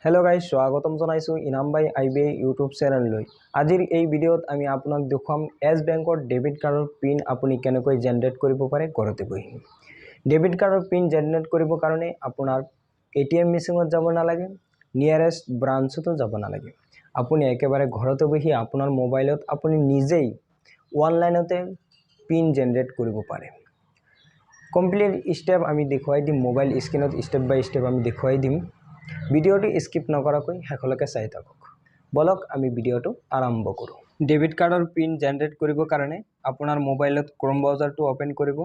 hello guys स्वागतम जनाइছো इनाम by IBI YouTube channel आजिर এই ভিডিওত আমি আপোনাক দেখুৱাম এছ বেংকৰ ডেবিট কাৰ্ডৰ পিন আপুনি কেনেকৈ জেনাৰেট কৰিব পাৰে ঘৰতে বহি ডেবিট কাৰ্ডৰ পিন জেনাৰেট কৰিবৰ কাৰণে আপোনাৰ এটিএম মেচিনত যাব নালাগে নিয়াৰেষ্ট ব্ৰাঞ্চতো যাব নালাগে আপুনি একেবাৰে ঘৰতে বহি আপোনাৰ মোবাইলত আপুনি নিজেই অনলাইনতে পিন জেনাৰেট কৰিব পাৰে কমপ্লিট স্টেপ আমি দেখুৱাই দিম মোবাইল স্ক্ৰিনত স্টেপ বাই স্টেপ আমি দেখুৱাই দিম ভিডিওটো স্কিপ নকৰাকৈ হেকলৈকে চাই থাকক বলক আমি ভিডিওটো আৰম্ভ কৰো ডেবিট কাৰ্ডৰ পিন জেনাৰেট কৰিবৰ কাৰণে আপোনাৰ মোবাইলত ক্ৰোম ব্ৰাউজাৰটো ওপেন কৰিব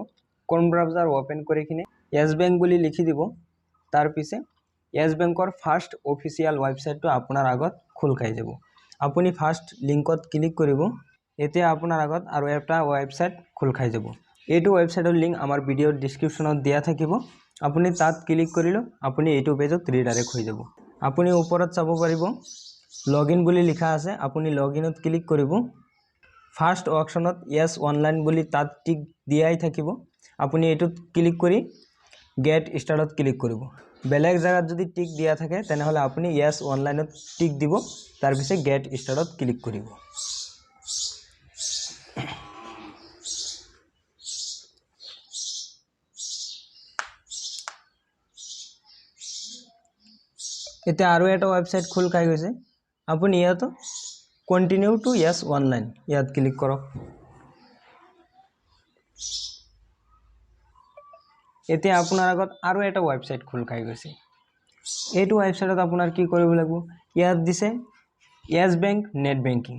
ক্ৰোম ব্ৰাউজাৰ ওপেন কৰি কিনে এছ বেংক বুলি লিখি দিব তাৰ পিছে এছ বেংকৰ ফাৰ্স্ট অফিচিয়েল ওয়েবসাইটটো আপোনাৰ আগত খুল খাই যাব আপুনি ফাৰ্স্ট লিংকত ক্লিক কৰিব এতিয়া আপোনাৰ আগত আৰু এটা ওয়েবসাইট খুল খাই যাব এইটো ওয়েবসাইটৰ লিংক আমাৰ ভিডিওৰ ডেসক্ৰিপচনত দিয়া থাকিব আপুনি তাত ক্লিক কৰিলো আপুনি এইটো পেজত ৰিডাইৰেক্ট হৈ যাব আপুনি ওপৰত চাব পাৰিব লগইন বুলি লিখা আছে আপুনি লগইনত ক্লিক কৰিব ফাৰ্স্ট অপচনত ইয়েস অনলাইন বুলি তাত টিক দিয়াই থাকিব আপুনি এইটোত ক্লিক কৰি গেট স্টাৰ্টত ক্লিক কৰিব বেলেগ জায়গাত যদি টিক দিয়া থাকে তেনেহলে আপুনি ইয়েস অনলাইনত টিক দিব তাৰ পিছে গেট স্টাৰ্টত ক্লিক কৰিব এটা আৰু এটা ওয়েবসাইট খুল খাই গৈছে আপুনি ইয়াতো কন্টিনিউ টু ইয়েস অনলাইন ইয়াত ক্লিক কৰক এতিয়া আপোনাৰ আগত আৰু এটা ওয়েবসাইট খুল খাই গৈছে এইটো ওয়েবসাইটত আপোনাৰ কি কৰিব লাগিব ইয়াত দিছে ইয়েস বেংক নেট বেংকিং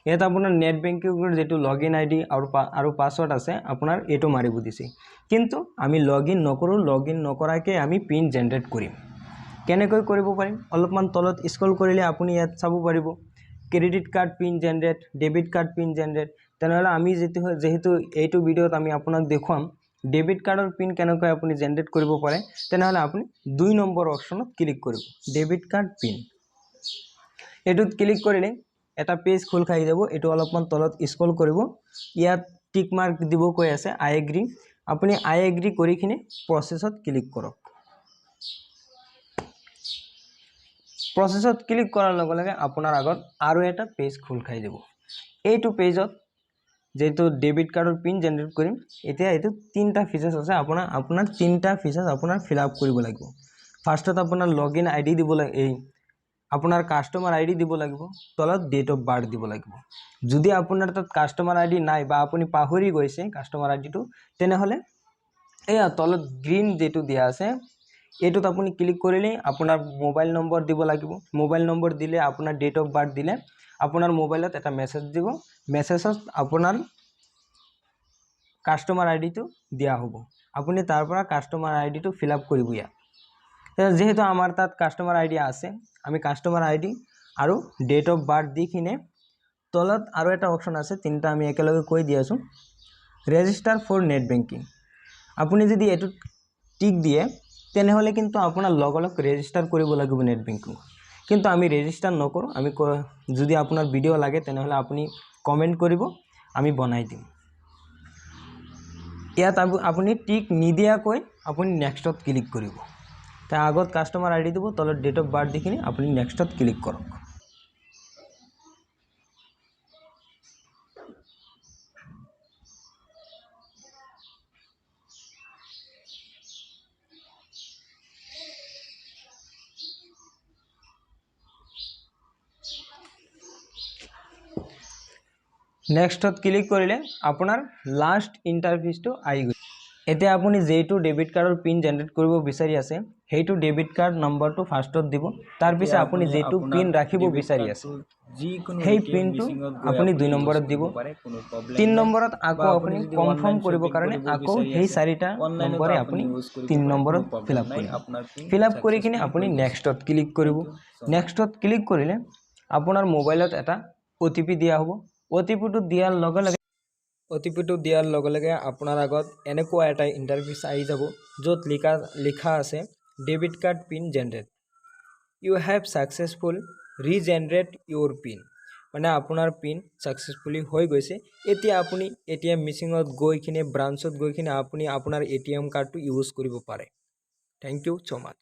ইয়াত আপোনাৰ নেট বেংকিংৰ যেটো লগইন আইডি আৰু পাসওয়াৰ্ড আছে আপোনাৰ এটো মাৰিব দিছে কিন্তু আমি লগইন নকৰাকে আমি পিন জেনাৰেট কৰিম কেনেকৈ কৰিব পাৰিম অলপমান তলত স্ক্ৰল কৰিলে আপুনি ইয়াত চাব পাৰিব credit card PIN generate debit card PIN generate তেনেহলে আমি যেহেতু এইটো ভিডিওত আমি আপোনাক দেখুৱাম ডেবিট কাৰ্ডৰ পিন কেনেকৈ আপুনি জেনাৰেট কৰিব পাৰে তেনেহলে আপুনি 2 নম্বৰ অপচনত ক্লিক কৰিব ডেবিট কাৰ্ড পিন এটোত ক্লিক কৰিলে এটা পেজ খুল খাই যাব এটো অলপমান তলত স্ক্ৰল কৰিব ইয়াত টিক মাৰ্ক দিব কৈ আছে আই এগ্ৰি আপুনি আই এগ্ৰি কৰি কিনে প্ৰসেসত ক্লিক কৰক প্ৰসেসত ক্লিক কৰাৰ লগে লগে আপোনাৰ আগত আৰু এটা পেজ খুল খাই যাব এইটো পেজত যেটো ডেবিট কাৰ্ডৰ পিন জেনাৰেট কৰিম এতিয়া এটো তিনটা ফিচাৰ্স আছে আপোনাৰ তিনটা ফিচাৰ্স আপোনাৰ ফিল আপ কৰিব লাগিব ফাৰ্স্টত আপোনাৰ লগইন আইডি দিব লাগিব আপোনাৰ কাস্টমাৰ আইডি দিব লাগিব তলত ডেট অফ বাৰ্থ দিব লাগিব যদি আপোনাৰ তাত কাস্টমাৰ আইডি নাই বা আপুনি পাহৰি গৈছে কাস্টমাৰ আইডিটো তেনেহলে এয়া তলত গ্ৰীন যেটো দিয়া আছে এটোত আপুনি ক্লিক কৰিলে আপোনাৰ মোবাইল নম্বৰ দিব লাগিব মোবাইল নম্বৰ দিলে আপোনাৰ ডেট অফ বাৰ্থ দিলে আপোনাৰ মোবাইলত এটা মেসেজ দিব মেসেজত আপোনাৰ কাস্টমাৰ আইডিটো দিয়া হ'ব আপুনি তাৰ পৰা কাস্টমাৰ আইডিটো ফিল আপ কৰিব ইয়া যেহেতু আমাৰ তাত কাস্টমাৰ আইডি আছে আমি কাস্টমাৰ আইডি আৰু ডেট অফ বাৰ্থ দি কিনে তলত আৰু এটা অপচন আছে তিনটা আমি একেলগে কৈ দি আছো ৰেজিষ্টাৰ ফৰ নেট বেংকিং আপুনি যদি এটো টিক দিয়ে তেনেহলে কিন্তু আপোনাৰ লগলক ৰেজিষ্টাৰ কৰিব লাগিব নেট বেংকিং কিন্তু আমি ৰেজিষ্টাৰ নকৰো আমি যদি আপোনাৰ ভিডিও লাগে তেনেহলে আপুনি কমেন্ট কৰিব আমি বনাই দিম ইয়াত আপুনি টিক নিদিয়াকৈ আপুনি নেক্সটত ক্লিক কৰিব তাৰ আগত কাস্টমাৰ আইডি দিব তলত ডেট অফ বাৰ্থ দি কিনে আপুনি নেক্সটত ক্লিক কৰক নেক্সটত ক্লিক কৰিলে আপোনাৰ লাষ্ট ইন্টাৰফেসটো আই গৈ এতিয়া আপুনি যেটো ডেবিট কাৰ্ডৰ পিন জেনাৰেট কৰিব বিচাৰি আছে হেইটো ডেবিট কাৰ্ড নম্বৰটো ফাৰ্স্টত দিব তাৰ পিছে আপুনি যেটো পিন ৰাখিব বিচাৰি আছে হেই পিনটো আপুনি 2 নম্বৰত দিব 3 নম্বৰত আকৌ আপুনি কনফাৰ্ম কৰিব কাৰণে আকৌ হেই চাৰিটা নম্বৰে আপুনি 3 নম্বৰত ফিল আপ কৰি কিনে আপুনি নেক্সটত ক্লিক কৰিব নেক্সটত ক্লিক কৰিলে আপোনাৰ মোবাইলত এটা ওটিপি দিয়া হ'ব ওটিপিটো দিয়াৰ লগে লগে আপোনাৰ আগত এনেকুৱা এটা ইন্টাৰফেস আহি যাব যত লিখা আছে debit card PIN generate you have successful regenerate your PIN মানে আপোনাৰ পিন সাকসেসফুলি হৈ গৈছে এতিয়া আপুনি এটিএম মেচিনত গৈ কিনে ব্ৰাঞ্চত গৈ কিনে আপুনি আপোনাৰ এটিএম কাৰ্ডটো ইউজ কৰিব পাৰে থ্যাংক ইউ সো মাচ